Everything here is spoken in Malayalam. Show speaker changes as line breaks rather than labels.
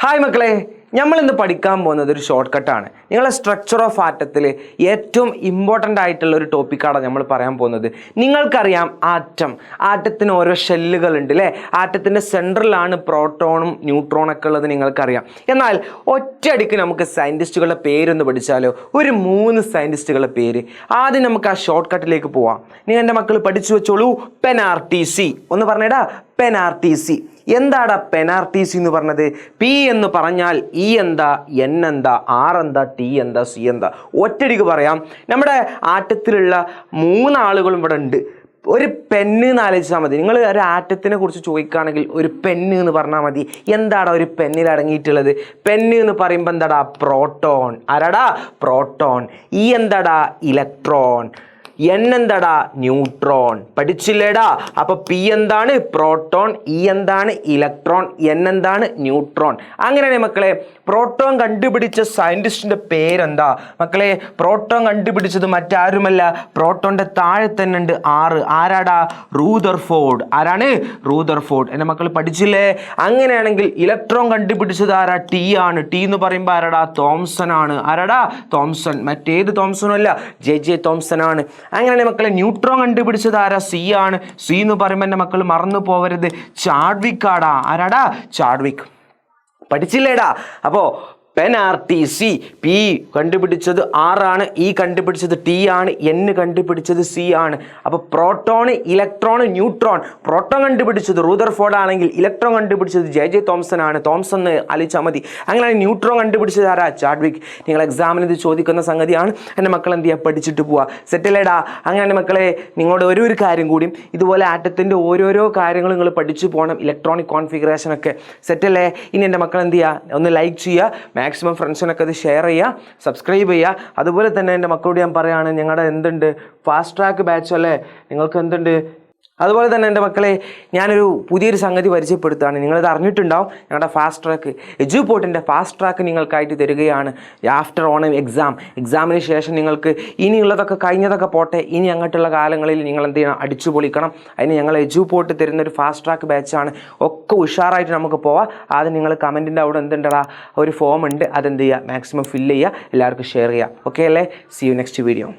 ഹായ് മക്കളെ, നമ്മൾ ഇന്ന് പഠിക്കാൻ പോകുന്നത് ഒരു ഷോർട്ട് കട്ടാണ്. നിങ്ങളെ സ്ട്രക്ചർ ഓഫ് ആറ്റത്തിൽ ഏറ്റവും ഇമ്പോർട്ടൻ്റ് ആയിട്ടുള്ള ഒരു ടോപ്പിക്കാണ് നമ്മൾ പറയാൻ പോകുന്നത്. നിങ്ങൾക്കറിയാം ആറ്റത്തിന് ഓരോ ഷെല്ലുകൾ ഉണ്ട് അല്ലേ? ആറ്റത്തിൻ്റെ സെൻട്രലാണ് പ്രോട്ടോണും ന്യൂട്രോണൊക്കെ ഉള്ളത് നിങ്ങൾക്കറിയാം. എന്നാൽ ഒറ്റയടിക്ക് നമുക്ക് സയൻറ്റിസ്റ്റുകളുടെ പേരൊന്ന് പഠിച്ചാലോ? ഒരു 3 സയൻറ്റിസ്റ്റുകളുടെ പേര്. ആദ്യം നമുക്ക് ആ ഷോർട്ട് കട്ടിലേക്ക് പോവാം. നിങ്ങൾ എൻ്റെ മക്കൾ പഠിച്ചു വെച്ചോളൂ. പെനാർട്ടീസി ഒന്ന് പറഞ്ഞേടാ. പെനാർട്ടീസി എന്താടാ പെനാർട്ടീസി എന്ന് പറഞ്ഞത്? പി എന്ന് പറഞ്ഞാൽ ഇ എന്താ, എൻ എന്താ, ആർ എന്താ, ടി എന്താ, സി എന്താ? ഒറ്റയടിക്ക് പറയാം. നമ്മുടെ ആറ്റത്തിലുള്ള 3 ആളുകളും ഇവിടെ ഉണ്ട്. ഒരു പെന്ന് എന്ന് ആലോചിച്ചാൽ മതി. നിങ്ങൾ ഒരു ആറ്റത്തിനെ കുറിച്ച് ചോദിക്കുകയാണെങ്കിൽ ഒരു പെന്ന് എന്ന് പറഞ്ഞാൽ മതി. എന്താടാ ഒരു പെന്നിൽ അടങ്ങിയിട്ടുള്ളത്? പെന്ന് എന്ന് പറയുമ്പോൾ എന്താടാ? പ്രോട്ടോൺ. ആരാടാ? പ്രോട്ടോൺ. ഇ എന്താടാ? ഇലക്ട്രോൺ. എൻ എന്താടാ? ന്യൂട്രോൺ. പഠിച്ചില്ലേടാ? അപ്പോൾ പി എന്താണ്? പ്രോട്ടോൺ. ഇ എന്താണ്? ഇലക്ട്രോൺ. എൻ എന്താണ്? ന്യൂട്രോൺ. അങ്ങനെയാണ് മക്കളെ. പ്രോട്ടോൺ കണ്ടുപിടിച്ച സയൻറ്റിസ്റ്റിൻ്റെ പേരെന്താ മക്കളെ? പ്രോട്ടോൺ കണ്ടുപിടിച്ചത് മറ്റാരുമല്ല, പ്രോട്ടോണിൻ്റെ താഴെ തന്നെ ഉണ്ട് 6. ആരാടാ? റൂദർഫോർഡ്. ആരാണ്? റൂദർഫോർഡ്. എൻ്റെ മക്കൾ പഠിച്ചില്ലേ? അങ്ങനെയാണെങ്കിൽ ഇലക്ട്രോൺ കണ്ടുപിടിച്ചത് ആരാ? ടി ആണ്. ടി എന്ന് പറയുമ്പോൾ ആരാടാ? തോംസൺ ആണ്. ആരാടാ? തോംസൺ. മറ്റേത് തോംസണും അല്ല, ജെ തോംസൺ ആണ്. അങ്ങനെയാണ് മക്കളെ. ന്യൂട്രോൺ കണ്ടുപിടിച്ചത് ആരാ? സി ആണ്. സി എന്ന് പറയുമ്പോൾ എൻ്റെ മക്കൾ മറന്നു പോവരുത്, ചാഡ്വിക് ആടാ. ആരാടാ? ചാഡ്വിക്. പഠിച്ചില്ലേടാ? അപ്പോൾ പെനാർട്ടീസി. പി കണ്ടുപിടിച്ചത് ആറാണ്, ഇ കണ്ടുപിടിച്ചത് ടി ആണ്, എൻ കണ്ടുപിടിച്ചത് സി ആണ്. അപ്പോൾ പ്രോട്ടോൺ, ഇലക്ട്രോൺ, ന്യൂട്രോൺ. പ്രോട്ടോൺ കണ്ടുപിടിച്ചത് റൂദർഫോർഡ് ആണെങ്കിൽ ഇലക്ട്രോൺ കണ്ടുപിടിച്ചത് ജെ തോംസൺ ആണ്. തോംസൺ എന്ന് ആലോചിച്ചാൽ മതി. അങ്ങനെ ന്യൂട്രോൺ കണ്ടുപിടിച്ചത് ആരാ? ചാഡ്വിക്. നിങ്ങൾ എക്സാമിന് ഇത് ചോദിക്കുന്ന സംഗതിയാണ്. എൻ്റെ മക്കൾ എന്ത് ചെയ്യുക? പഠിച്ചിട്ട് പോവുക. സെറ്റല്ലേടാ? അങ്ങനെ മക്കളെ, നിങ്ങളോട് ഒരു കാര്യം കൂടിയും, ഇതുപോലെ ആറ്റത്തിൻ്റെ ഓരോരോ കാര്യങ്ങൾ നിങ്ങൾ പഠിച്ചു പോകണം. ഇലക്ട്രോണിക് കോൺഫിഗറേഷനൊക്കെ. സെറ്റല്ലേ? ഇനി എൻ്റെ മക്കൾ എന്ത് ചെയ്യുക? ഒന്ന് ലൈക്ക് ചെയ്യുക, മാക്സിമം ഫ്രണ്ട്സിനൊക്കെ അത് ഷെയർ ചെയ്യുക, സബ്സ്ക്രൈബ് ചെയ്യുക. അതുപോലെ തന്നെ എൻ്റെ മക്കളോട് ഞാൻ പറയുകയാണ്, ഞങ്ങളുടെ എന്തുണ്ട് ഫാസ്റ്റ് ട്രാക്ക് ബാച്ച് അല്ലേ? നിങ്ങൾക്ക് എന്തുണ്ട്? അതുപോലെ തന്നെ എൻ്റെ മക്കളെ, ഞാനൊരു പുതിയൊരു സംഗതി പരിചയപ്പെടുത്തുകയാണ്. നിങ്ങളിത് അറിഞ്ഞിട്ടുണ്ടാവും. ഞങ്ങളുടെ ഫാസ്റ്റ് ട്രാക്ക് എജുപോർട്ടിൻ്റെ ഫാസ്റ്റ് ട്രാക്ക് നിങ്ങൾക്കായിട്ട് തരികയാണ്. ആഫ്റ്റർ ഓണം എക്സാമിന് ശേഷം നിങ്ങൾക്ക് ഇനിയുള്ളതൊക്കെ കഴിഞ്ഞതൊക്കെ പോട്ടെ, ഇനി അങ്ങോട്ടുള്ള കാലങ്ങളിൽ നിങ്ങൾ എന്ത് ചെയ്യണം? അടിച്ചു പൊളിക്കണം. അതിന് ഞങ്ങൾ എജുപോർട്ട് തരുന്നൊരു ഫാസ്റ്റ് ട്രാക്ക് ബാച്ചാണ്. ഒക്കെ ഉഷാറായിട്ട് നമുക്ക് പോവാം. ആദ്യം നിങ്ങൾ കമൻറ്റിൻ്റെ അവിടെ എന്തുണ്ടടാ? ഒരു ഫോം ഉണ്ട്, അതെന്ത് ചെയ്യുക? മാക്സിമം ഫില്ല് ചെയ്യുക, എല്ലാവർക്കും ഷെയർ ചെയ്യുക. ഓക്കെ അല്ലേ? See you next video.